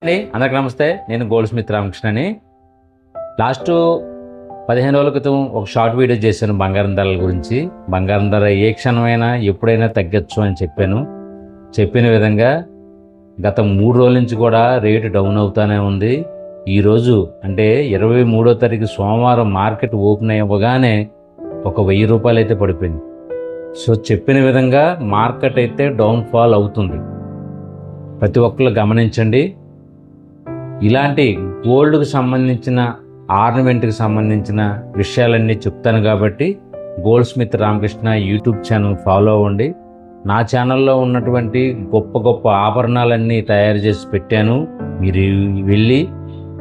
అందరికి నమస్తే. నేను గోల్డ్ స్మిత్ రామకృష్ణని. లాస్ట్ 15 రోజుల క్రితం ఒక షార్ట్ వీడియో చేశాను బంగారం ధరల గురించి. బంగారం ధర ఏ క్షణమైనా ఎప్పుడైనా తగ్గచ్చు అని చెప్పాను. చెప్పిన విధంగా గత 3 రోజుల నుంచి కూడా రేటు డౌన్ అవుతూనే ఉంది. ఈరోజు అంటే 23వ తారీఖు సోమవారం మార్కెట్ ఓపెన్ అవ్వగానే ఒక 1000 రూపాయలు అయితే పడిపోయింది. సో చెప్పిన విధంగా మార్కెట్ అయితే డౌన్ఫాల్ అవుతుంది. ప్రతి ఒక్కరు గమనించండి. ఇలాంటి గోల్డ్కి సంబంధించిన ఆర్నమెంట్కి సంబంధించిన విషయాలన్నీ చెప్తాను కాబట్టి gold Smith Ramakrishna YouTube channel follow అవ్వండి. నా ఛానల్లో ఉన్నటువంటి గొప్ప గొప్ప ఆభరణాలన్నీ తయారు చేసి పెట్టాను. మీరు వెళ్ళి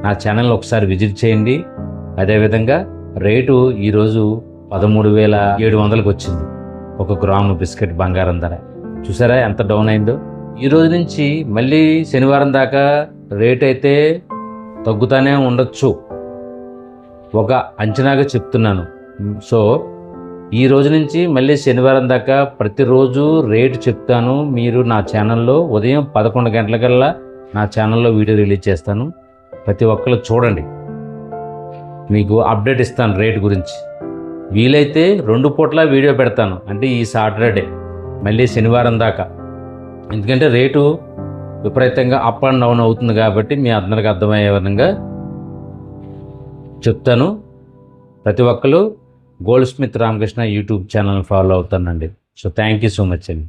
నా ఛానల్ ఒకసారి విజిట్ చేయండి. అదేవిధంగా రేటు ఈరోజు 13,700కి వచ్చింది ఒక గ్రాము బిస్కెట్ బంగారం ధర. చూసారా ఎంత డౌన్ అయిందో. ఈ రోజు నుంచి మళ్ళీ శనివారం దాకా రేట్ అయితే తగ్గుతూనే ఉండొచ్చు, ఒక అంచనాగా చెప్తున్నాను. సో ఈ రోజు నుంచి మళ్ళీ శనివారం దాకా ప్రతిరోజు రేటు చెప్తాను. మీరు నా ఛానల్లో ఉదయం 11 గంటలకల్లా నా ఛానల్లో వీడియో రిలీజ్ చేస్తాను. ప్రతి ఒక్కరు చూడండి, మీకు అప్డేట్ ఇస్తాను రేటు గురించి. వీలైతే 2 పూట్ల వీడియో పెడతాను, అంటే ఈ సాటర్డే మళ్ళీ శనివారం దాకా. ఎందుకంటే రేటు విపరీతంగా అప్ అండ్ డౌన్ అవుతుంది కాబట్టి మీ అందరికి అర్థమయ్యే విధంగా చెప్తాను. ప్రతి ఒక్కరు goldsmith Ramakrishna YouTube channel follow అవుతానండి. So thank you so much అండి.